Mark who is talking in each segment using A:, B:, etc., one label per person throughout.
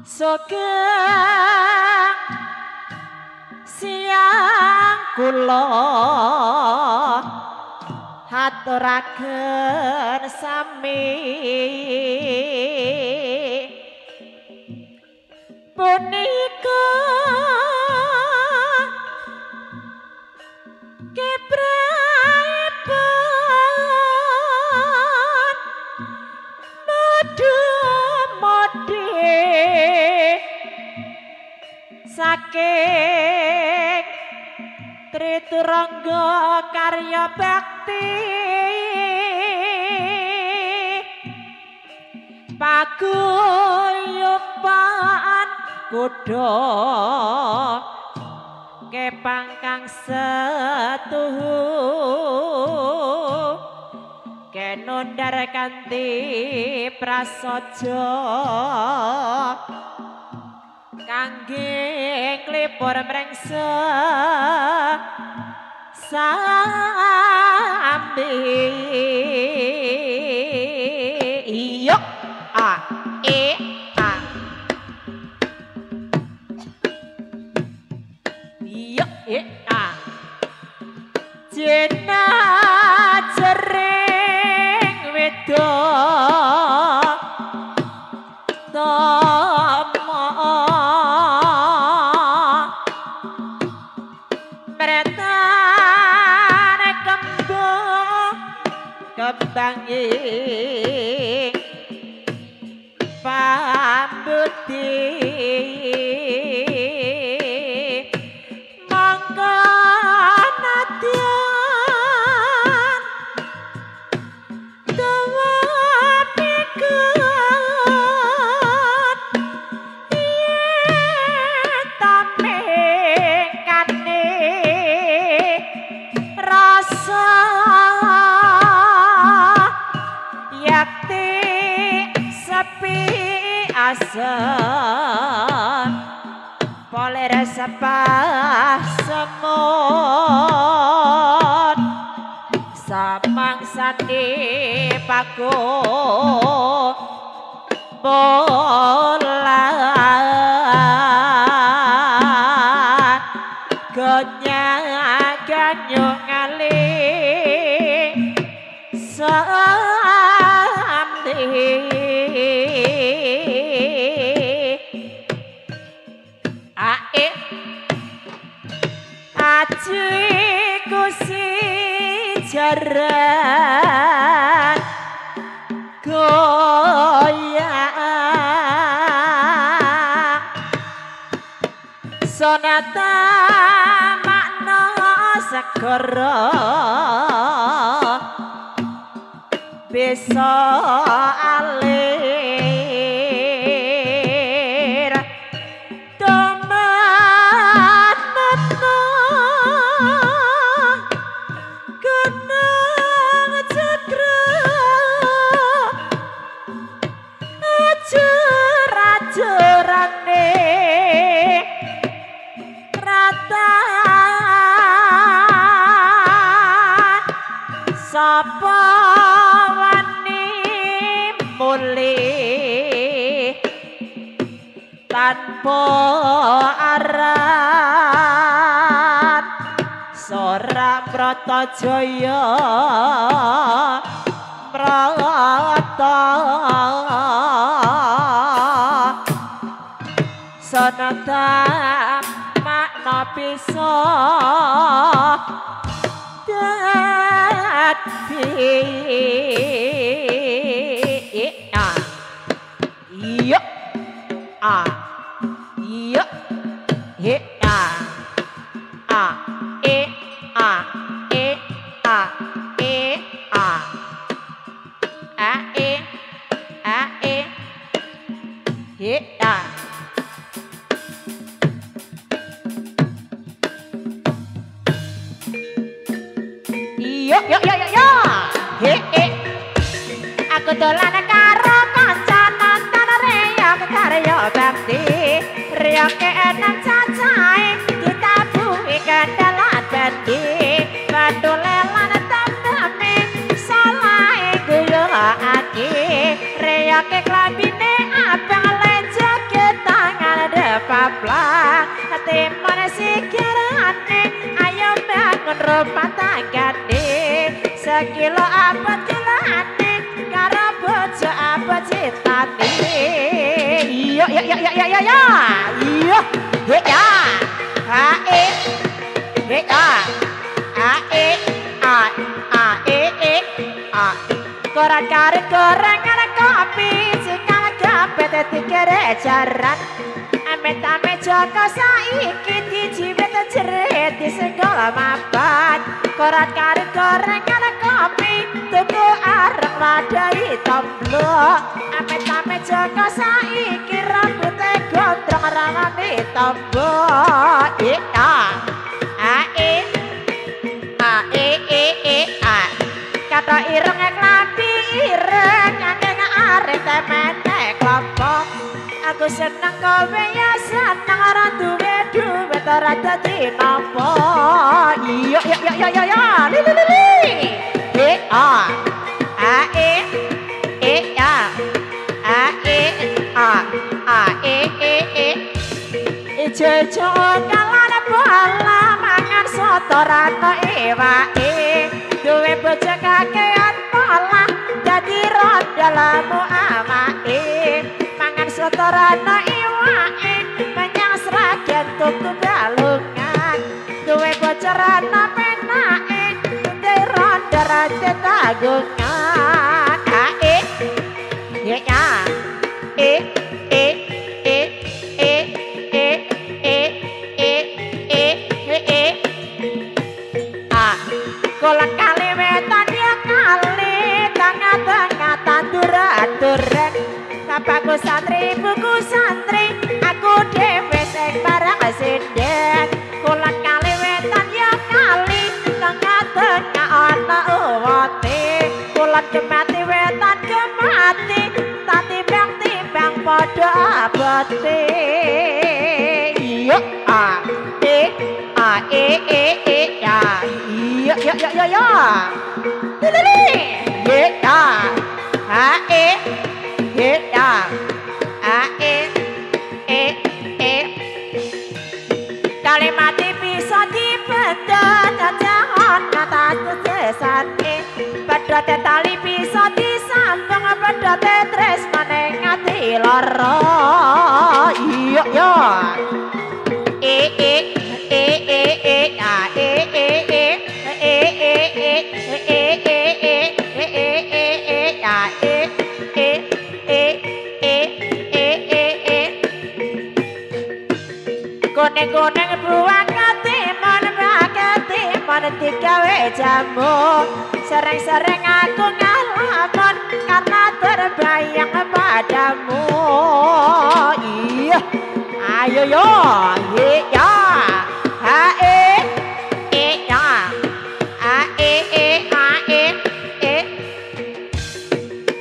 A: sugeng siang kula haturaken sami punika kepripun madu-modi saking Triturangga karya bakti paguyuban kuda kepangkang setuhu kenondar kanthi prasaja kangge klipur mrengsa sambi iya a e a iya e a jena jering wedok kebangi pambudi mangga nadyan dawa pikun yen tamekane rasa asan poler sepah semut samang sandi paku bola gonya ganyo ngali samdi ajiku si jaran goyang sonata makna segara bisa alir sapa wani mulih tanpa aran Sorak Bratajaya Prata sanadyan makna bisa dadi iya iya he aku dolan karo kancanan tanah reok karya bakti reok keenan cacahe ditabuhi kandalan bandi bandu lelan tandame salahe guyu jomplang timun sikirane ayo bangun rumah tanggane sekilo apa cilane karo bojo apa citane iya iya iya iya iya iya iya iya hae iya hae koran karet gorengan kopi cikal kabeh dadi kere jaran amit-amit Joko saiki dijiwet jerit disenggol mapan koran karet gorengan kopi tuku arep wadai tomblok amit-amit Joko saiki rambute gondrong ramane tombok iya kata ireng klambi ireng ngangeng arek temene klompok aku seneng kowe ya seneng ora duwe duwit ora dadi napa iya iya iya iya iya li li li li Ijo kalane bola mangan soto rano iwake duwe bojo kakean pola dadi ronda lamu amake mangan soto rano iwake menyang Sragen tuku balungan duwe bojo rano penake duwe ronda rada tanggungan kolan kali wetan ya kali tengah-tengah tandur-anduran bapakku santri buku santri aku dhewe sing bareng sinden kolan kali wetan ya kali tengah-tengah ana uwate kolan kemati wetan kemati tak timbang-timbang padha abote iya ya ya ya ya lili ya hae ya kalimat bisa dipedot jangan kata sesane pedot tali bisa disambung pedot tresnane ngati lara iya ya Koneng-koneng buang ketimun ketimun digawe jamu sering-sering aku ngalamun karena terbayang padamu iya ayo yo iya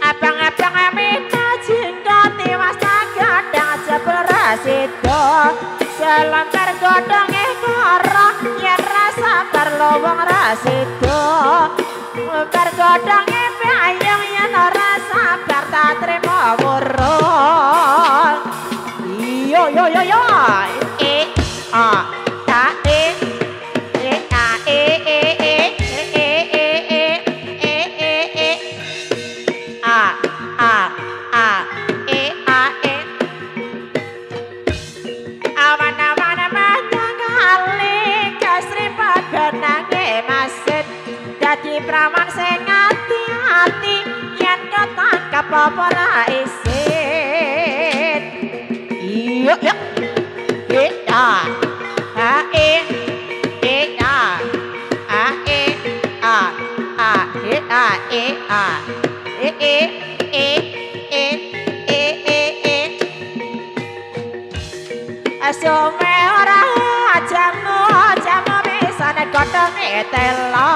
A: abang-abang minta jingga tiwas gadang jebul rasido selembar godhonge karo yen rasa perlowong rasido lembar godhonge bayang yen ora sabar tak trimo wurung iya yo yo yo dadi praman sing ati-ati yen ketangkep apa ra isin iya ya kita Sume ora jamu bisa godhonge telo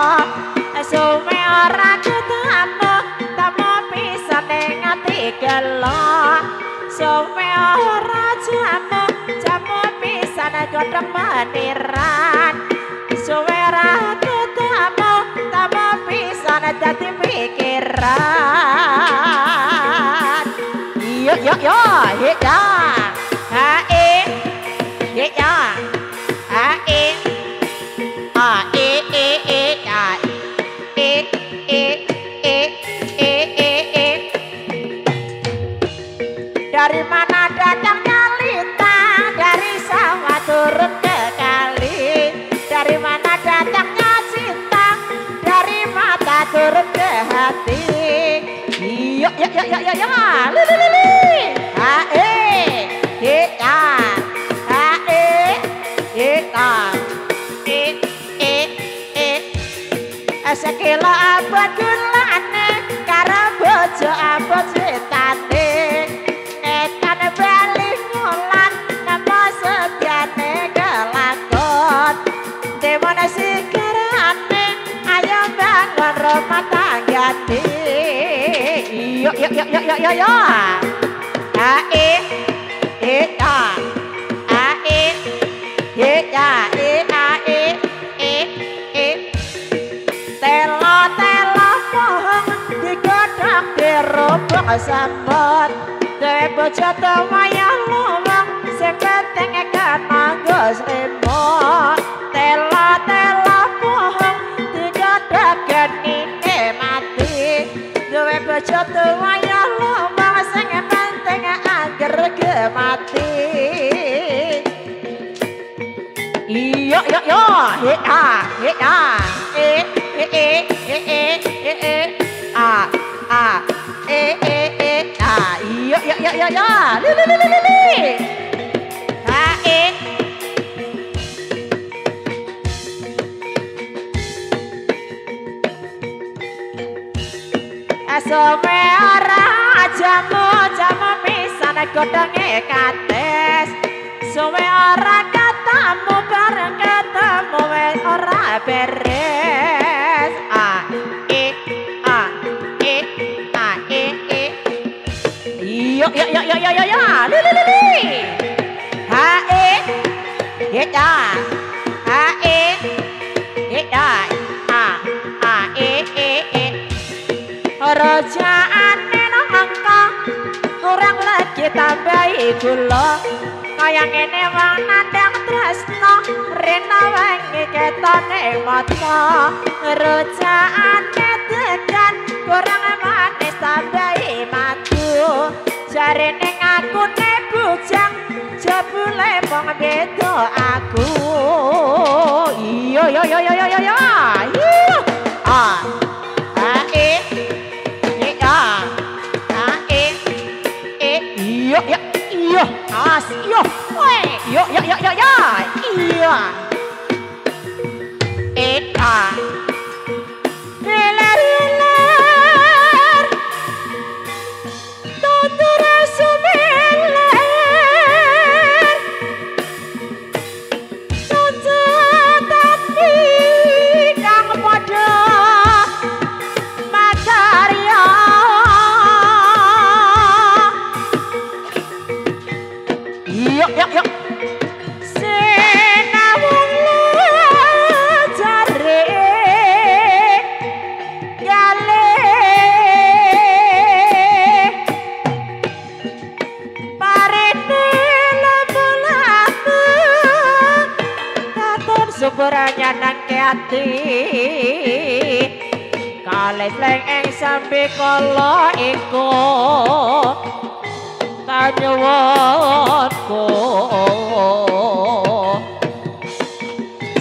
A: sume ora ketemu tamu bisa ngati gelo sume ora jamu bisa godhong meniran sume ora ketemu tamu bisa dadi pikiran iya iya iya iya Dari mana datangnya lintang, dari sawah turun ke kali. Dari mana datangnya cinta, dari mata turun ke hati. Yo yo yo yo yo yo, lili, hae, kita, hae, kita, sekilo abot gulane, karo bojo abot critane. Etan bali ngulan, napa sediane kelakon. Demone sigarane, ayo bangun rumah tanggane. Yo yo yo yo yo yo yo. Hae, kita, hae, kita, hae. Telo pohon digodhog dirobok sambot. Dewe bojo tuwaya luwung sing penting kanggo sremot. Telo pohon digodhog genine mati. Dewe bojo tuwaya luwung sing penting angger mati. Yo yo yo, he ah, yo yo yo yo yo, li. Sowe ora jamu pisan godhonge kates. Sowe ora katamu bareng ketemu wis ora beres. Yo yo yo yo yo yo yo, li. Hae, kita, hae, kita, Rojaane nangka kurang lagi tambahi gula. Kaya ngene wong nandang tresno rena wengi ketone mata. Rojaane tekan kurang manis tambahi madu. Jarene ngaku ne bujang jebule wong beda aku. Iyo yo yo yo yo yo yo. Yo yo yo as yo yo yo yo yo yo iya leler tutur sumeler tapi kang padha makarya. Yo yo yo sinawung jare gale parene lemulatu katon suburanya nang ati kale leng ing sampe kala iku tanyuwunku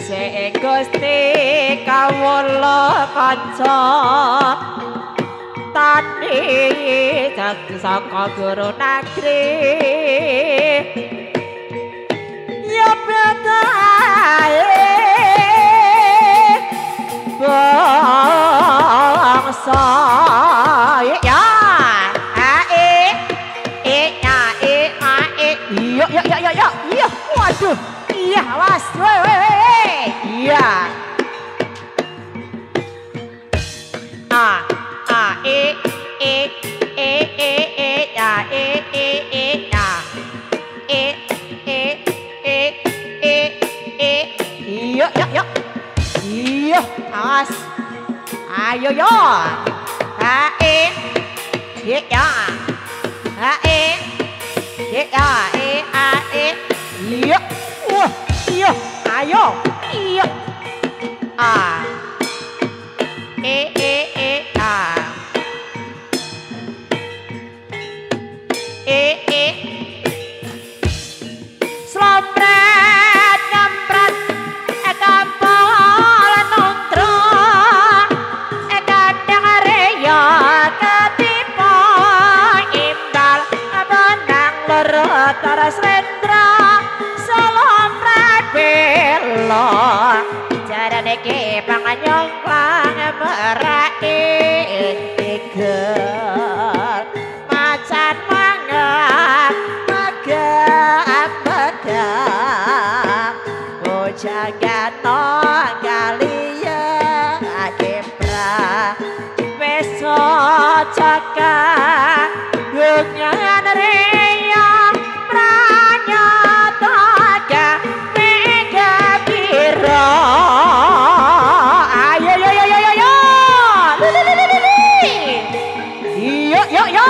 A: sing Gusti kawula kanca tani dadi saka guru negeri ya betahe bangsa ya. Yo yo yo yo yo iya waduh iya awas iya yo yo yo iya awas ayo yo iya iya wah iya ayo iya jaga gungan reyang pranyata mega biro ayo yo yo yo yo yo yo yo yo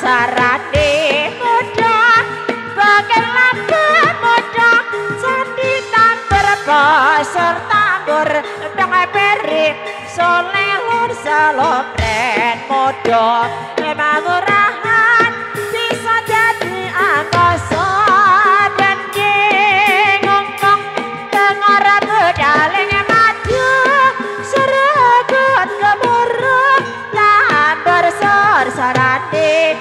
A: sarane muda bagai lagu muda sandi tambur basur tambur dengan beri solelur salopren muda memang murahan bisa jadi angkasa dan ngongkong dengar bedaling maju seragut gemuruh tambur sor sarane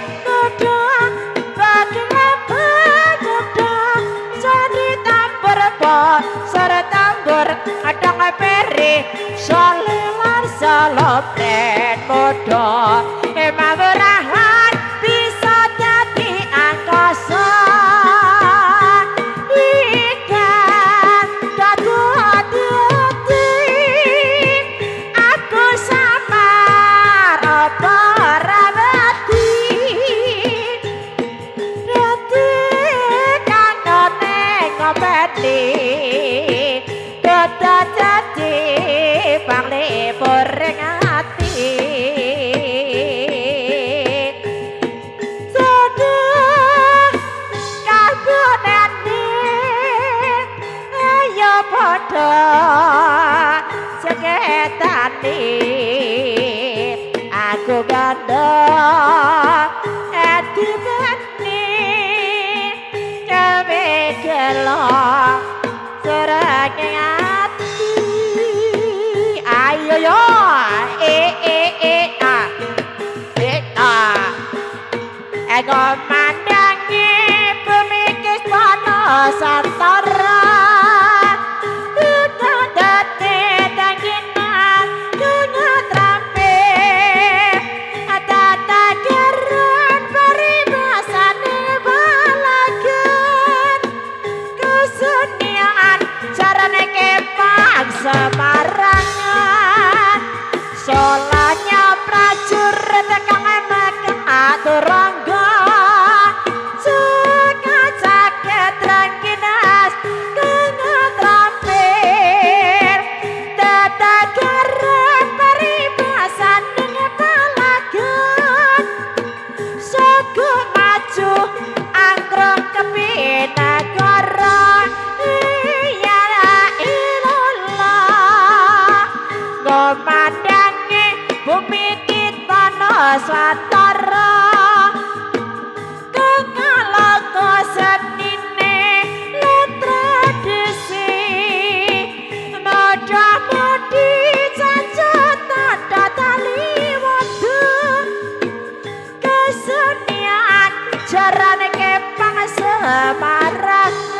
A: adang peri solelar salopren muda emang berahan bisa jadi angkasa ikan dadu hati aku samar apa rabati rati kanone ngobati jadi pangle poreng hati sudah kagunane ayo padha seketane aku gandeng edibane gawe gelo serangnya ayo yo ego mandangi pemikis panas antara date danginan dunia trampe ada takaran peribasan balagan kesenian carane kepang semarangan solanya prajurit kang megang aturangga suka jaket rangkinas kena trampir tatagaran peribasan dengan balagan suku maju anggrek kepina koron ngomandangi bumi kita nusantara kengaloko senine lu tradisi noda mudi cacat tanda tali waduk kesenian jarane kepang semarangan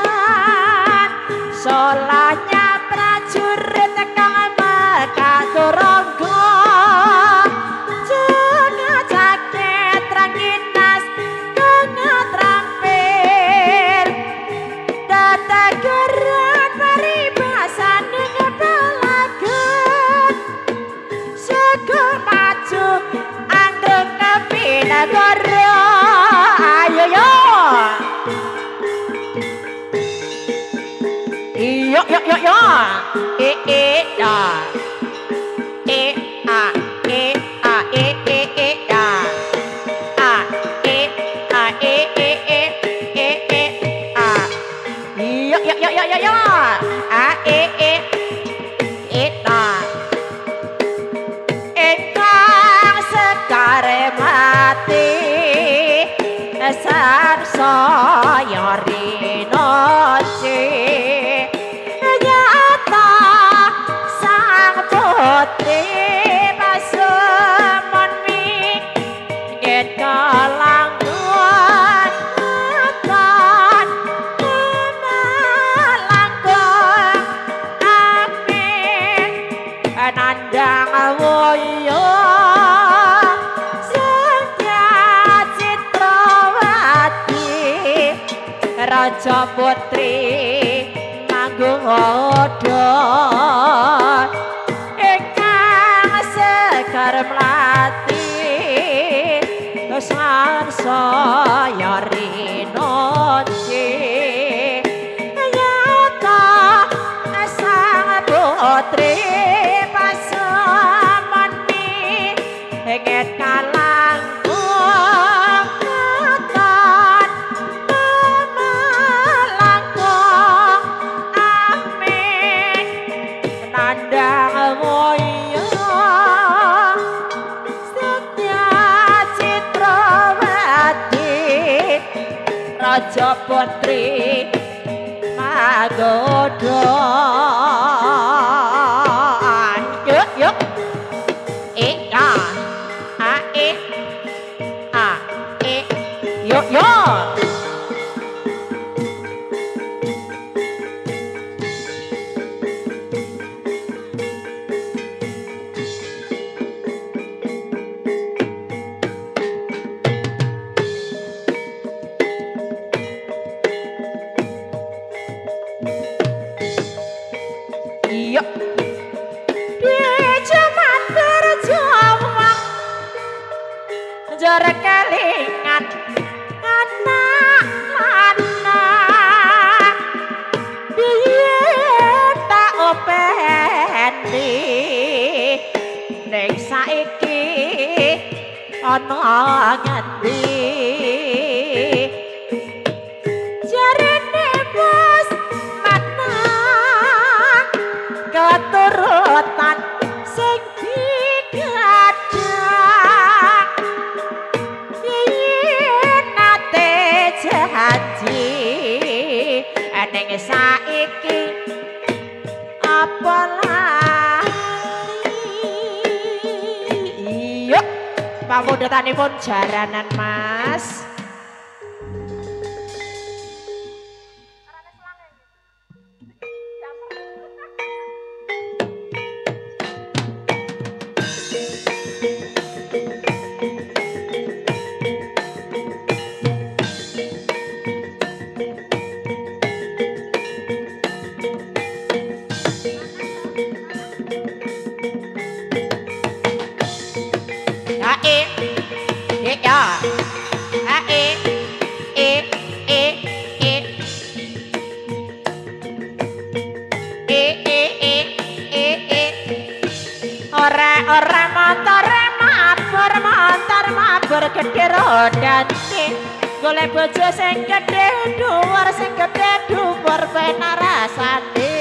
A: solanya prajurit kang katurangga jaga jaket ranginas kena trampir tatagaran peribasan dengan balagan suku maju anggrek kepinagara ayo yo yo yo yo yo da saya rinoce nyata sang putri pasemon mi nyet kalangan akan manggoda ingkang segar mlati sansaya rinonci nyata sang putri pasemoni ingin kalangkung katon melangkung amin nandang moyo Raja Putri Magodo yuk yuk ya yuk yuk kelingan anak lanang biyen tak openi ning saiki ana ngendi jarene bos menang keturutan sing ning saiki apa lali yuk pamundhatanipun jaranan Mas gedhe rodane golek bojo sing gedhe dhuwur sing gedhe dhuwur penak rasane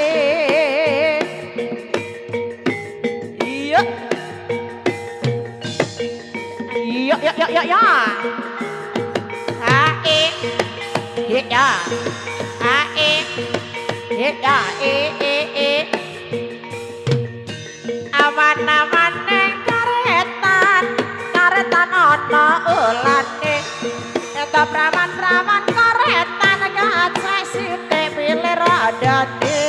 A: iya iya ya ya ya ya hae ya hae ya aman-aman ning karetan ana ulane eta praman-praman karetan gacek sithik pilih radane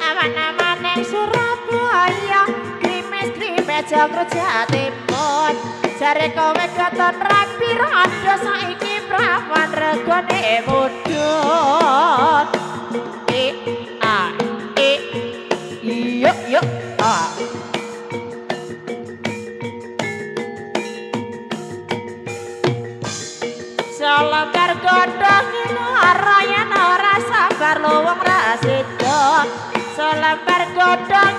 A: aman-aman ning Surabaya krimis-krimis Jogja Jatimur jare kowe katon rapi rada saiki praman regane mudhun yuk yuk Salambar godhong ora sabar luwung rasida Salambar godhong